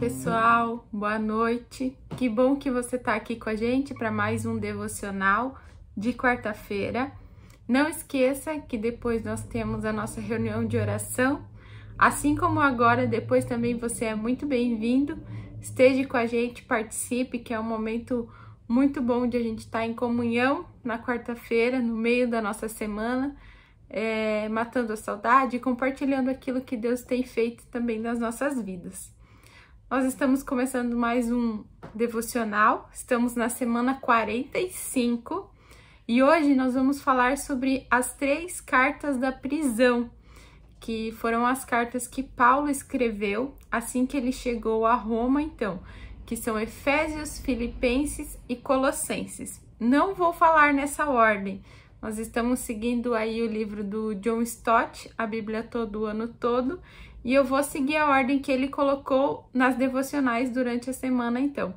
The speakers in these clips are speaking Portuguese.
pessoal, boa noite. Que bom que você está aqui com a gente para mais um devocional de quarta-feira. Não esqueça que depois nós temos a nossa reunião de oração. Assim como agora, depois também você é muito bem-vindo. Esteja com a gente, participe, que é um momento muito bom de a gente estar em comunhão na quarta-feira, no meio da nossa semana, matando a saudade e compartilhando aquilo que Deus tem feito também nas nossas vidas. Nós estamos começando mais um devocional, estamos na semana 45 e hoje nós vamos falar sobre as 3 cartas da prisão, que foram as cartas que Paulo escreveu assim que ele chegou a Roma, então, que são Efésios, Filipenses e Colossenses. Não vou falar nessa ordem, nós estamos seguindo aí o livro do John Stott, a Bíblia todo o ano todo, e eu vou seguir a ordem que ele colocou nas devocionais durante a semana, então.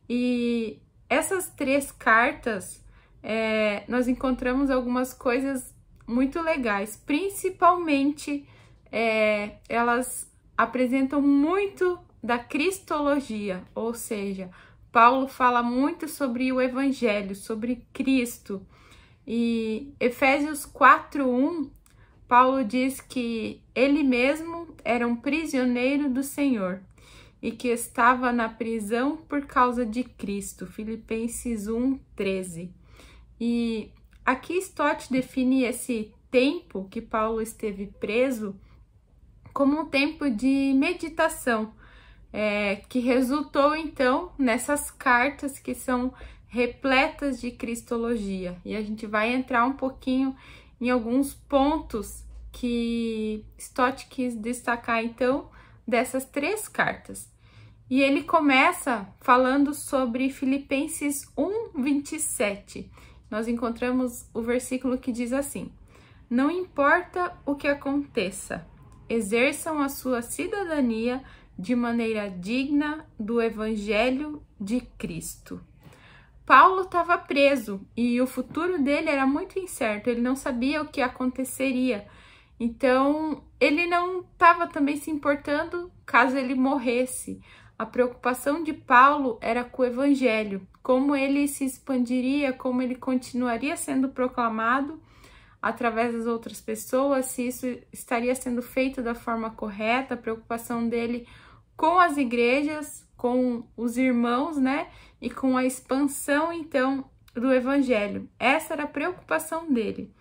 E essas 3 cartas, nós encontramos algumas coisas muito legais, principalmente elas apresentam muito da cristologia, ou seja, Paulo fala muito sobre o evangelho, sobre Cristo. E Efésios 4:1, Paulo diz que ele mesmo era um prisioneiro do Senhor e que estava na prisão por causa de Cristo. Filipenses 1:13. E aqui Stott define esse tempo que Paulo esteve preso como um tempo de meditação, que resultou então nessas cartas que são repletas de cristologia. E a gente vai entrar um pouquinho em alguns pontos que Stott quis destacar então dessas 3 cartas. E ele começa falando sobre Filipenses 1:27. Nós encontramos o versículo que diz assim: não importa o que aconteça, exerçam a sua cidadania de maneira digna do Evangelho de Cristo. Paulo estava preso e o futuro dele era muito incerto, ele não sabia o que aconteceria. Então, ele não estava também se importando caso ele morresse. A preocupação de Paulo era com o evangelho, como ele se expandiria, como ele continuaria sendo proclamado através das outras pessoas, se isso estaria sendo feito da forma correta, a preocupação dele com as igrejas, com os irmãos, né? E com a expansão, então, do evangelho. Essa era a preocupação dele.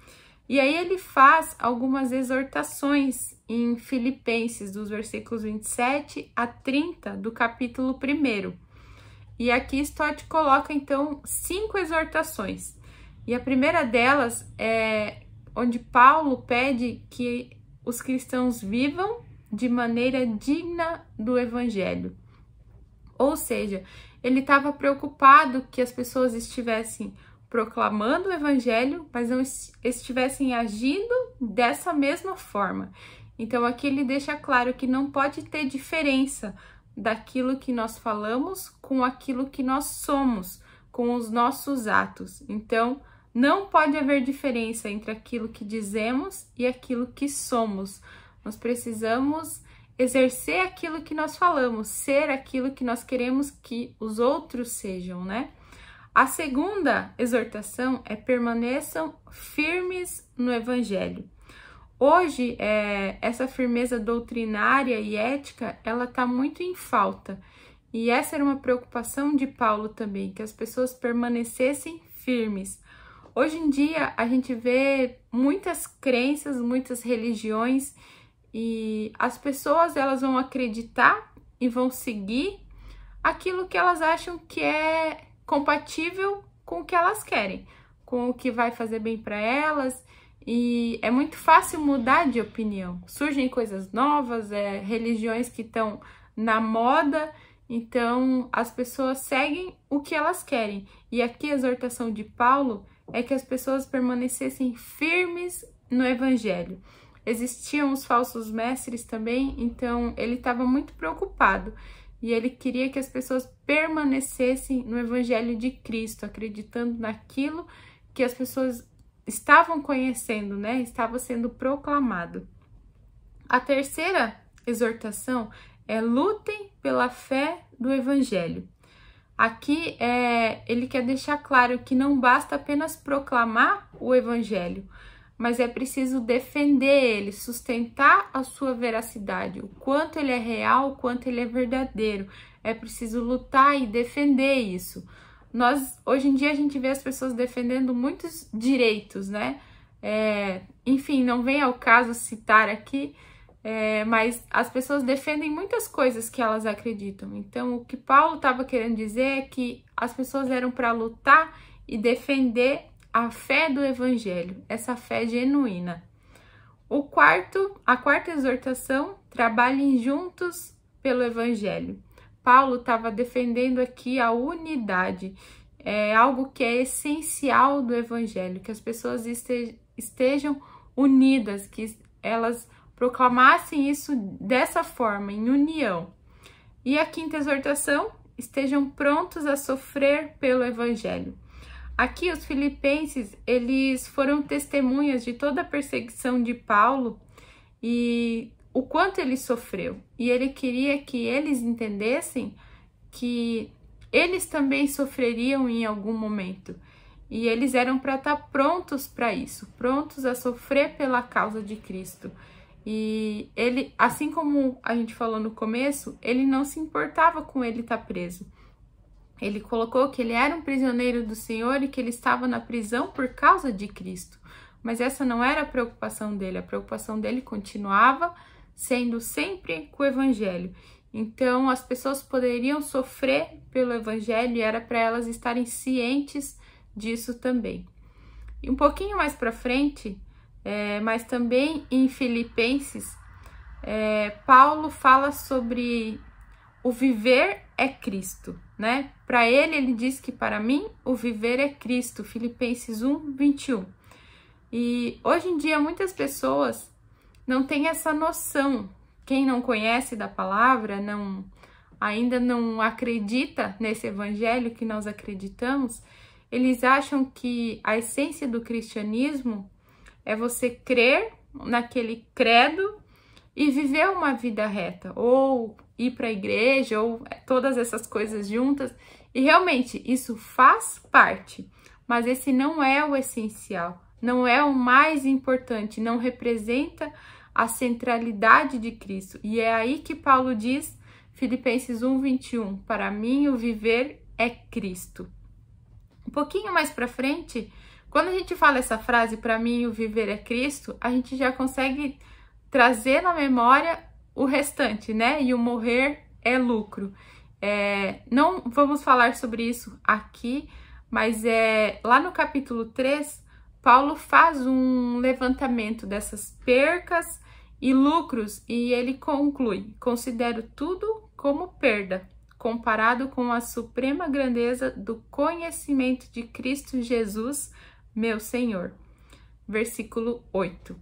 E aí ele faz algumas exortações em Filipenses, dos versículos 27 a 30 do capítulo 1. E aqui Stott coloca, então, 5 exortações. E a primeira delas é onde Paulo pede que os cristãos vivam de maneira digna do evangelho. Ou seja, ele estava preocupado que as pessoas estivessem proclamando o evangelho, mas não estivessem agindo dessa mesma forma. Então, aqui ele deixa claro que não pode ter diferença daquilo que nós falamos com aquilo que nós somos, com os nossos atos. Então, não pode haver diferença entre aquilo que dizemos e aquilo que somos. Nós precisamos exercer aquilo que nós falamos, ser aquilo que nós queremos que os outros sejam, né? A segunda exortação é: permaneçam firmes no evangelho. Hoje, essa firmeza doutrinária e ética, ela está muito em falta. E essa era uma preocupação de Paulo também, que as pessoas permanecessem firmes. Hoje em dia, a gente vê muitas crenças, muitas religiões, e as pessoas elas vão acreditar e vão seguir aquilo que elas acham que é compatível com o que elas querem, com o que vai fazer bem para elas, e é muito fácil mudar de opinião. Surgem coisas novas, religiões que estão na moda, então as pessoas seguem o que elas querem. E aqui a exortação de Paulo é que as pessoas permanecessem firmes no evangelho. Existiam os falsos mestres também, então ele estava muito preocupado e ele queria que as pessoas permanecessem no evangelho de Cristo, acreditando naquilo que as pessoas estavam conhecendo, né? Estava sendo proclamado. A terceira exortação lutem pela fé do Evangelho. Aqui ele quer deixar claro que não basta apenas proclamar o Evangelho, mas é preciso defender ele, sustentar a sua veracidade, o quanto ele é real, o quanto ele é verdadeiro. É preciso lutar e defender isso. Hoje em dia a gente vê as pessoas defendendo muitos direitos, né? Enfim, não vem ao caso citar aqui, mas as pessoas defendem muitas coisas que elas acreditam. Então, o que Paulo estava querendo dizer é que as pessoas eram para lutar e defender a fé do Evangelho, essa fé genuína. A quarta exortação, trabalhem juntos pelo Evangelho. Paulo estava defendendo aqui a unidade, algo que é essencial do Evangelho, que as pessoas estejam unidas, que elas proclamassem isso dessa forma, em união. E a quinta exortação, estejam prontos a sofrer pelo Evangelho. Aqui os filipenses, eles foram testemunhas de toda a perseguição de Paulo e o quanto ele sofreu. E ele queria que eles entendessem que eles também sofreriam em algum momento. E eles eram para estar prontos para isso, prontos a sofrer pela causa de Cristo. E ele, assim como a gente falou no começo, ele não se importava com ele estar preso. Ele colocou que ele era um prisioneiro do Senhor e que ele estava na prisão por causa de Cristo. Mas essa não era a preocupação dele. A preocupação dele continuava sendo sempre com o Evangelho. Então, as pessoas poderiam sofrer pelo Evangelho e era para elas estarem cientes disso também. E um pouquinho mais para frente, mas também em Filipenses, Paulo fala sobre o viver é Cristo, né? Para ele diz que para mim o viver é Cristo, Filipenses 1:21. E hoje em dia muitas pessoas não têm essa noção. Quem não conhece da palavra, ainda não acredita nesse evangelho que nós acreditamos, eles acham que a essência do cristianismo é você crer naquele credo e viver uma vida reta, ou ir para a igreja, ou todas essas coisas juntas. E realmente isso faz parte, mas esse não é o essencial, não é o mais importante, não representa a centralidade de Cristo. E é aí que Paulo diz, Filipenses 1:21, para mim o viver é Cristo. Um pouquinho mais para frente, quando a gente fala essa frase, para mim o viver é Cristo, a gente já consegue trazer na memória o restante, né? E o morrer é lucro. Não vamos falar sobre isso aqui, mas lá no capítulo 3, Paulo faz um levantamento dessas percas e lucros e ele conclui: considero tudo como perda, comparado com a suprema grandeza do conhecimento de Cristo Jesus, meu Senhor. Versículo 8.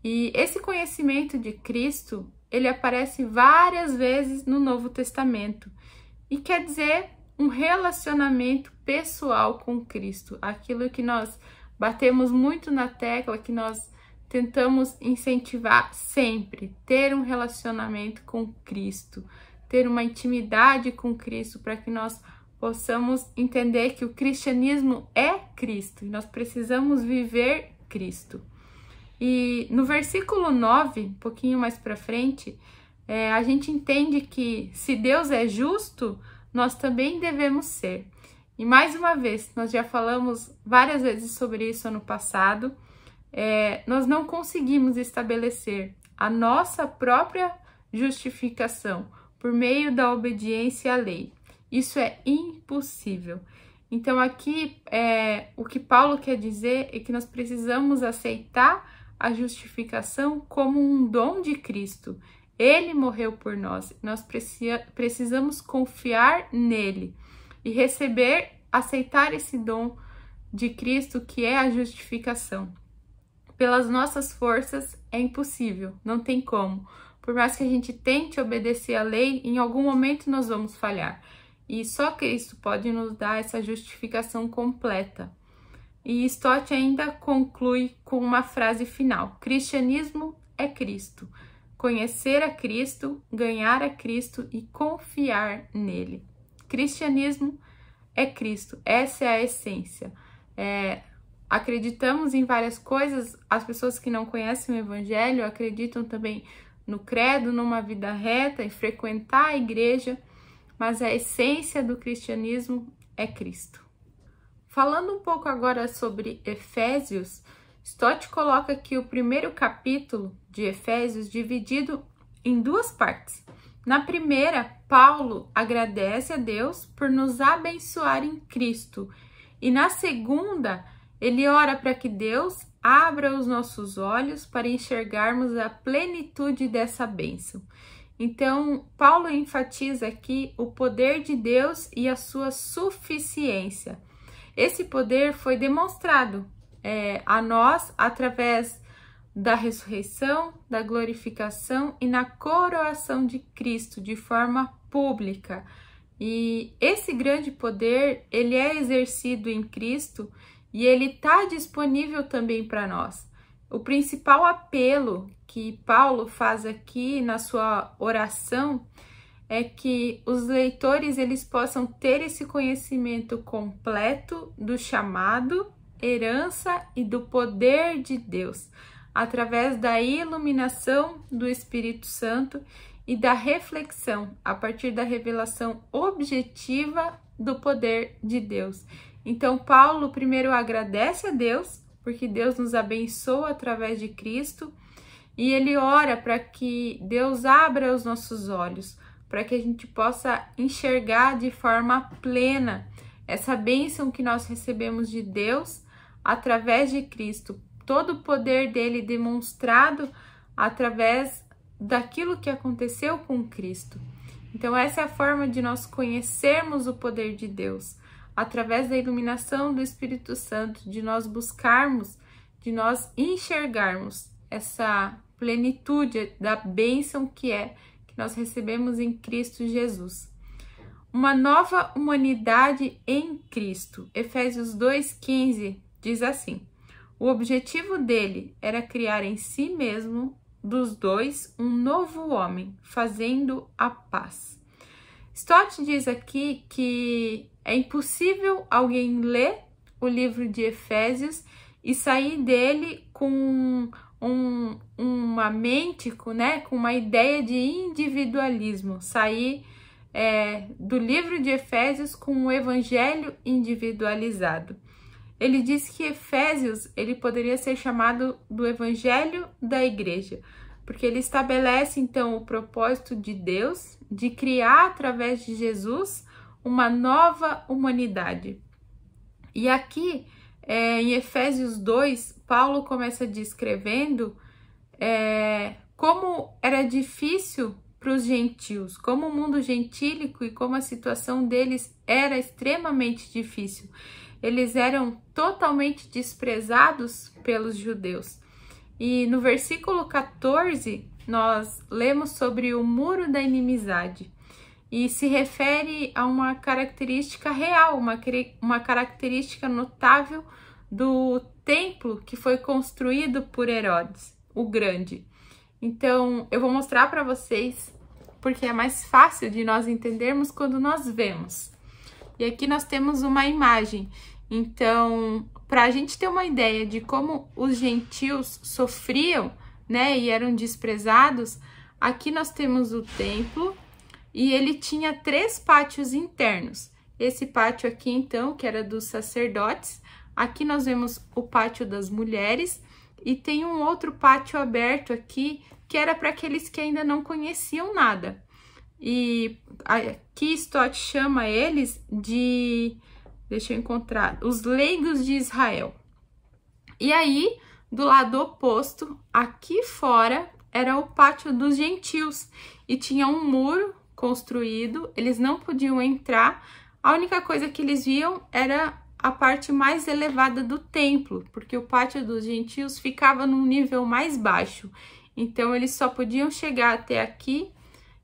E esse conhecimento de Cristo, ele aparece várias vezes no Novo Testamento e quer dizer um relacionamento pessoal com Cristo, aquilo que nós batemos muito na tecla, que nós tentamos incentivar sempre, ter um relacionamento com Cristo, ter uma intimidade com Cristo, para que nós possamos entender que o cristianismo é Cristo e nós precisamos viver Cristo. E no versículo 9, um pouquinho mais para frente, a gente entende que se Deus é justo, nós também devemos ser. E mais uma vez, nós já falamos várias vezes sobre isso ano passado, nós não conseguimos estabelecer a nossa própria justificação por meio da obediência à lei. Isso é impossível. Então aqui, o que Paulo quer dizer é que nós precisamos aceitar a justificação como um dom de Cristo. Ele morreu por nós. Nós precisamos confiar nele e aceitar esse dom de Cristo, que é a justificação. Pelas nossas forças é impossível, não tem como. Por mais que a gente tente obedecer à lei, em algum momento nós vamos falhar. E só Cristo pode nos dar essa justificação completa. E Stott ainda conclui com uma frase final: cristianismo é Cristo. conhecer a Cristo, ganhar a Cristo e confiar nele. Cristianismo é Cristo, essa é a essência. Acreditamos em várias coisas, as pessoas que não conhecem o Evangelho acreditam também no credo, numa vida reta, em frequentar a igreja, mas a essência do cristianismo é Cristo. Falando um pouco agora sobre Efésios, Stott coloca aqui o primeiro capítulo de Efésios dividido em duas partes. Na primeira, Paulo agradece a Deus por nos abençoar em Cristo. E na segunda, ele ora para que Deus abra os nossos olhos para enxergarmos a plenitude dessa bênção. Então, Paulo enfatiza aqui o poder de Deus e a sua suficiência. Esse poder foi demonstrado a nós através da ressurreição, da glorificação e na coroação de Cristo de forma pública. E esse grande poder, ele é exercido em Cristo e ele está disponível também para nós. O principal apelo que Paulo faz aqui na sua oração é que os leitores eles possam ter esse conhecimento completo do chamado, herança e do poder de Deus, através da iluminação do Espírito Santo e da reflexão a partir da revelação objetiva do poder de Deus. Então, Paulo primeiro agradece a Deus, porque Deus nos abençoa através de Cristo, e ele ora para que Deus abra os nossos olhos, para que a gente possa enxergar de forma plena essa bênção que nós recebemos de Deus através de Cristo, todo o poder dele demonstrado através daquilo que aconteceu com Cristo. Então, essa é a forma de nós conhecermos o poder de Deus, através da iluminação do Espírito Santo, de nós buscarmos, de nós enxergarmos essa plenitude da bênção que nós recebemos em Cristo Jesus. Uma nova humanidade em Cristo. Efésios 2,15 diz assim: o objetivo dele era criar em si mesmo, dos dois, um novo homem, fazendo a paz. Stott diz aqui que é impossível alguém ler o livro de Efésios e sair dele com uma mente, com uma ideia de individualismo, sair do livro de Efésios com o evangelho individualizado. Ele diz que Efésios ele poderia ser chamado do evangelho da igreja, porque ele estabelece então o propósito de Deus de criar através de Jesus uma nova humanidade. E aqui em Efésios 2, Paulo começa descrevendo como era difícil para os gentios, como o mundo gentílico e como a situação deles era extremamente difícil. Eles eram totalmente desprezados pelos judeus. E no versículo 14, nós lemos sobre o muro da inimizade. E se refere a uma característica real, uma característica notável do templo que foi construído por Herodes, o Grande. Então, eu vou mostrar para vocês, porque é mais fácil de nós entendermos quando nós vemos. E aqui nós temos uma imagem. Então, para a gente ter uma ideia de como os gentios sofriam, e eram desprezados, aqui nós temos o templo e ele tinha 3 pátios internos. Esse pátio aqui, então, que era dos sacerdotes. Aqui nós vemos o pátio das mulheres e tem um outro pátio aberto aqui que era para aqueles que ainda não conheciam nada. E aqui Stott chama eles de... Deixa eu encontrar. Os leigos de Israel. E aí, do lado oposto, aqui fora, era o pátio dos gentios. E tinha um muro construído, eles não podiam entrar. A única coisa que eles viam era a parte mais elevada do templo, porque o pátio dos gentios ficava num nível mais baixo. Então, eles só podiam chegar até aqui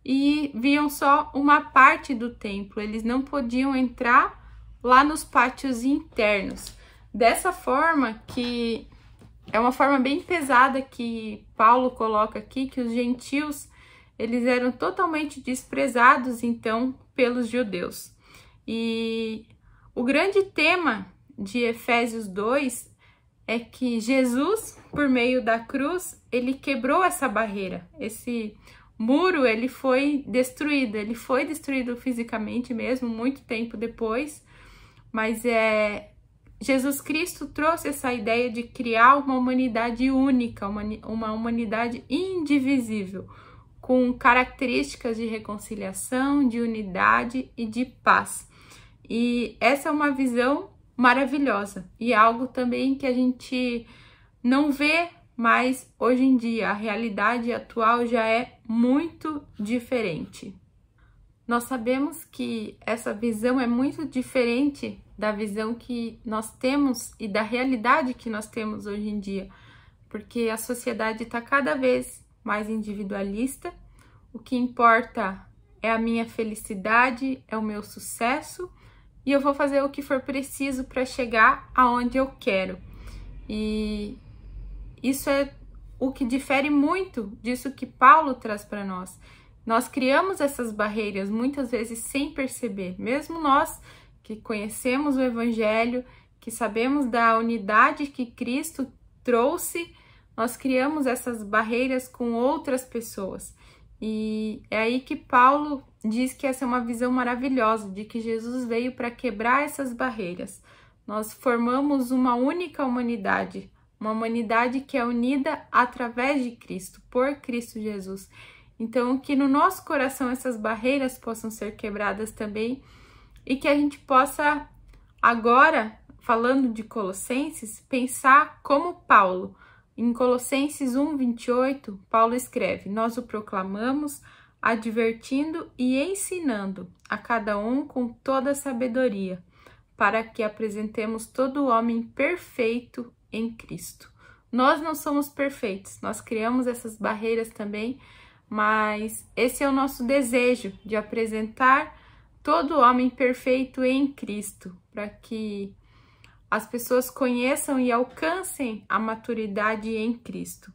e viam só uma parte do templo. Eles não podiam entrar lá nos pátios internos. Dessa forma que é uma forma bem pesada que Paulo coloca aqui, que os gentios, eles eram totalmente desprezados, então, pelos judeus. E o grande tema de Efésios 2 é que Jesus, por meio da cruz, ele quebrou essa barreira. Esse muro, ele foi destruído fisicamente mesmo, muito tempo depois, mas Jesus Cristo trouxe essa ideia de criar uma humanidade única, uma humanidade indivisível, com características de reconciliação, de unidade e de paz. E essa é uma visão maravilhosa e algo também que a gente não vê mais hoje em dia. A realidade atual já é muito diferente. Nós sabemos que essa visão é muito diferente da visão que nós temos e da realidade que nós temos hoje em dia, porque a sociedade está cada vez mais individualista. O que importa é a minha felicidade, é o meu sucesso, e eu vou fazer o que for preciso para chegar aonde eu quero. E isso é o que difere muito disso que Paulo traz para nós. Nós criamos essas barreiras muitas vezes sem perceber, mesmo nós que conhecemos o Evangelho, que sabemos da unidade que Cristo trouxe, nós criamos essas barreiras com outras pessoas. E é aí que Paulo diz que essa é uma visão maravilhosa, de que Jesus veio para quebrar essas barreiras. Nós formamos uma única humanidade, uma humanidade que é unida através de Cristo, por Cristo Jesus. Então, que no nosso coração essas barreiras possam ser quebradas também e que a gente possa, agora, falando de Colossenses, pensar como Paulo. Em Colossenses 1:28, Paulo escreve: nós o proclamamos, advertindo e ensinando a cada um com toda a sabedoria, para que apresentemos todo o homem perfeito em Cristo. Nós não somos perfeitos, nós criamos essas barreiras também, mas esse é o nosso desejo, de apresentar todo o homem perfeito em Cristo, para que as pessoas conheçam e alcancem a maturidade em Cristo.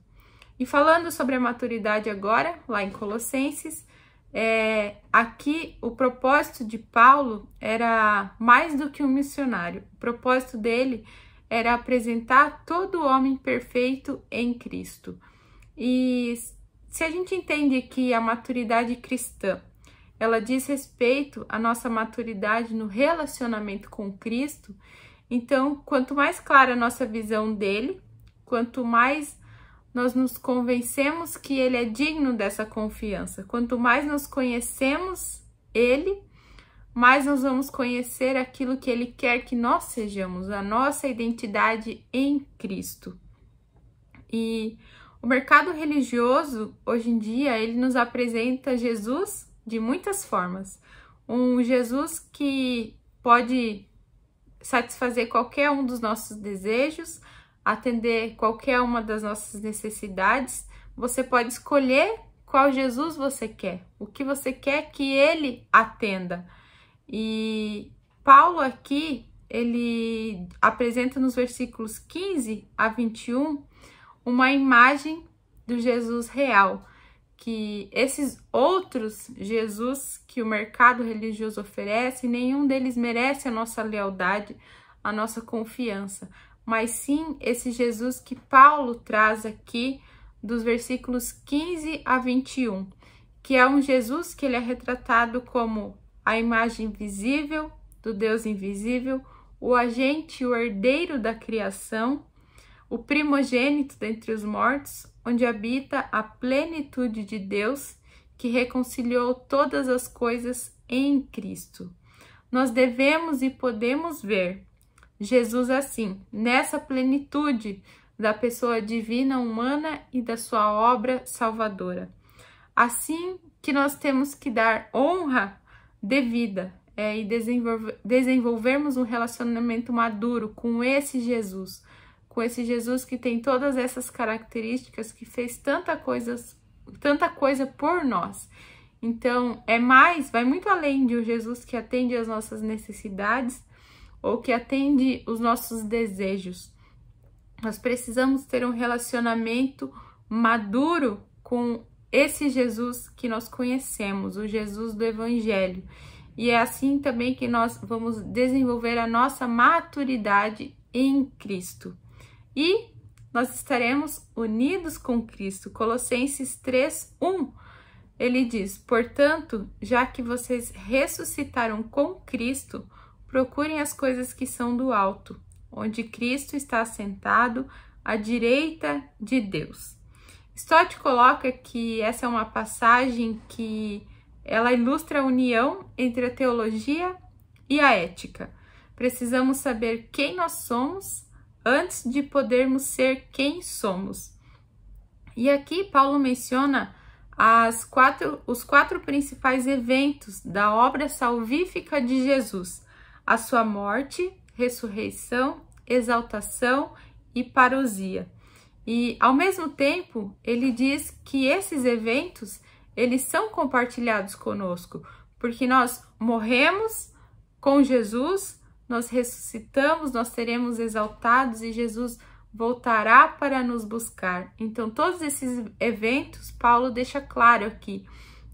E falando sobre a maturidade agora, lá em Colossenses, aqui o propósito de Paulo era mais do que um missionário. O propósito dele era apresentar todo o homem perfeito em Cristo. E se a gente entende que a maturidade cristã, ela diz respeito à nossa maturidade no relacionamento com Cristo, então, quanto mais clara a nossa visão dele, quanto mais nós nos convencemos que ele é digno dessa confiança, quanto mais nós conhecemos ele, mais nós vamos conhecer aquilo que ele quer que nós sejamos, a nossa identidade em Cristo. E o mercado religioso, hoje em dia, ele nos apresenta Jesus de muitas formas. Um Jesus que pode satisfazer qualquer um dos nossos desejos, atender qualquer uma das nossas necessidades. Você pode escolher qual Jesus você quer, o que você quer que ele atenda. E Paulo aqui, ele apresenta nos versículos 15 a 21 uma imagem do Jesus real, que esses outros Jesus que o mercado religioso oferece, nenhum deles merece a nossa lealdade, a nossa confiança, mas sim esse Jesus que Paulo traz aqui dos versículos 15 a 21, que é um Jesus que ele é retratado como a imagem visível do Deus invisível, o agente, o herdeiro da criação, o primogênito dentre os mortos, onde habita a plenitude de Deus, que reconciliou todas as coisas em Cristo. Nós devemos e podemos ver Jesus assim, nessa plenitude da pessoa divina, humana e da sua obra salvadora. Assim que nós temos que dar honra devida e desenvolvermos um relacionamento maduro com esse Jesus que tem todas essas características, que fez tanta coisa por nós. Então, vai muito além de um Jesus que atende às nossas necessidades ou que atende os nossos desejos. Nós precisamos ter um relacionamento maduro com esse Jesus que nós conhecemos, o Jesus do Evangelho. E é assim também que nós vamos desenvolver a nossa maturidade em Cristo. E nós estaremos unidos com Cristo. Colossenses 3:1, ele diz: portanto, já que vocês ressuscitaram com Cristo, procurem as coisas que são do alto, onde Cristo está assentado à direita de Deus. Stott coloca que essa é uma passagem que ela ilustra a união entre a teologia e a ética. Precisamos saber quem nós somos antes de podermos ser quem somos. E aqui Paulo menciona os quatro principais eventos da obra salvífica de Jesus: a sua morte, ressurreição, exaltação e parousia. E ao mesmo tempo, ele diz que esses eventos, eles são compartilhados conosco, porque nós morremos com Jesus, nós ressuscitamos, nós seremos exaltados e Jesus voltará para nos buscar. Então, todos esses eventos, Paulo deixa claro aqui,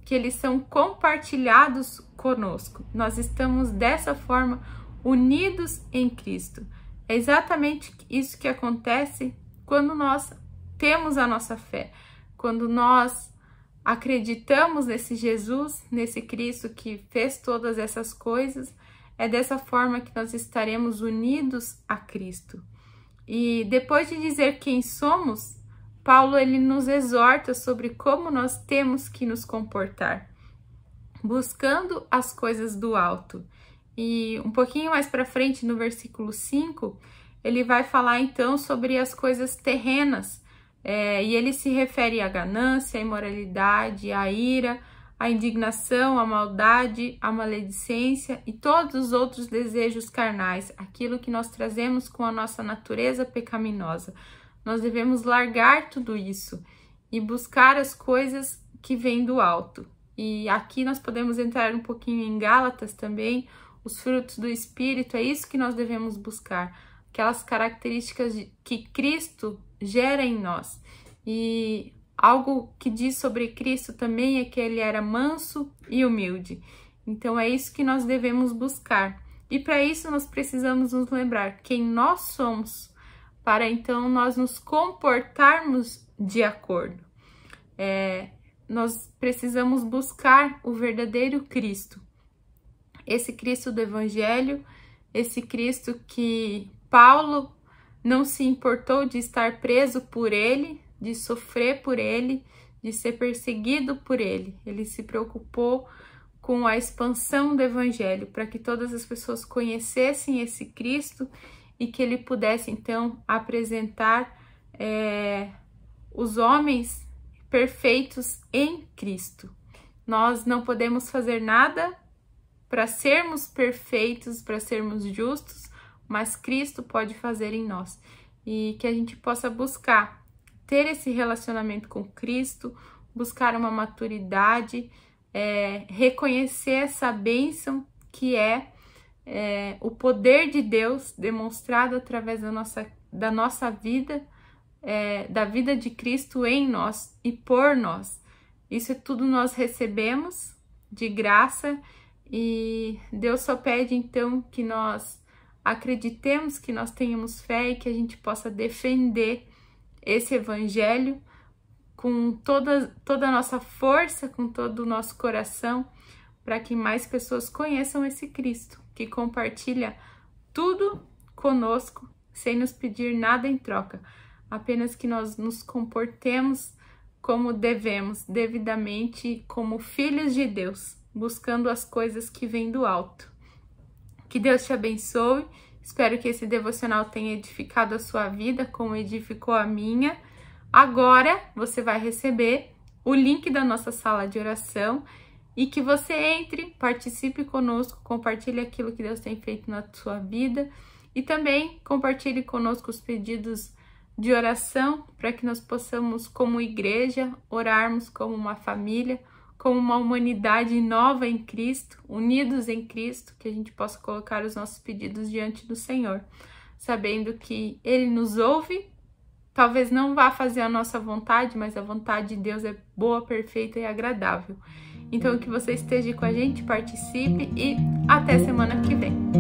que eles são compartilhados conosco. Nós estamos dessa forma unidos em Cristo. É exatamente isso que acontece quando nós temos a nossa fé, quando nós acreditamos nesse Jesus, nesse Cristo que fez todas essas coisas. É dessa forma que nós estaremos unidos a Cristo. E depois de dizer quem somos, Paulo ele nos exorta sobre como nós temos que nos comportar, buscando as coisas do alto. E um pouquinho mais para frente, no versículo 5, ele vai falar então sobre as coisas terrenas, e ele se refere à ganância, à imoralidade, à ira, à indignação, à maldade, à maledicência e todos os outros desejos carnais, aquilo que nós trazemos com a nossa natureza pecaminosa. Nós devemos largar tudo isso e buscar as coisas que vêm do alto. E aqui nós podemos entrar um pouquinho em Gálatas também, os frutos do Espírito, é isso que nós devemos buscar, aquelas características que Cristo gera em nós. E algo que diz sobre Cristo também é que ele era manso e humilde. Então é isso que nós devemos buscar. E para isso nós precisamos nos lembrar quem nós somos, para então nós nos comportarmos de acordo. Nós precisamos buscar o verdadeiro Cristo. Esse Cristo do Evangelho, esse Cristo que Paulo não se importou de estar preso por ele, de sofrer por ele, de ser perseguido por ele. Ele se preocupou com a expansão do Evangelho, para que todas as pessoas conhecessem esse Cristo e que ele pudesse, então, apresentar os homens perfeitos em Cristo. Nós não podemos fazer nada para sermos perfeitos, para sermos justos, mas Cristo pode fazer em nós. E que a gente possa buscar ter esse relacionamento com Cristo, buscar uma maturidade, reconhecer essa bênção que é o poder de Deus demonstrado através da nossa vida, da vida de Cristo em nós e por nós. Isso tudo nós recebemos de graça e Deus só pede então que nós acreditemos, que nós tenhamos fé e que a gente possa defender esse Evangelho com toda a nossa força, com todo o nosso coração, para que mais pessoas conheçam esse Cristo, que compartilha tudo conosco, sem nos pedir nada em troca, apenas que nós nos comportemos como devemos, devidamente, como filhos de Deus, buscando as coisas que vêm do alto. Que Deus te abençoe. Espero que esse devocional tenha edificado a sua vida, como edificou a minha. Agora você vai receber o link da nossa sala de oração e que você entre, participe conosco, compartilhe aquilo que Deus tem feito na sua vida e também compartilhe conosco os pedidos de oração para que nós possamos, como igreja, orarmos como uma família, como uma humanidade nova em Cristo, unidos em Cristo, que a gente possa colocar os nossos pedidos diante do Senhor, sabendo que Ele nos ouve Talvez não vá fazer a nossa vontade, mas a vontade de Deus é boa, perfeita e agradável. Então, que você esteja com a gente, participe e até semana que vem.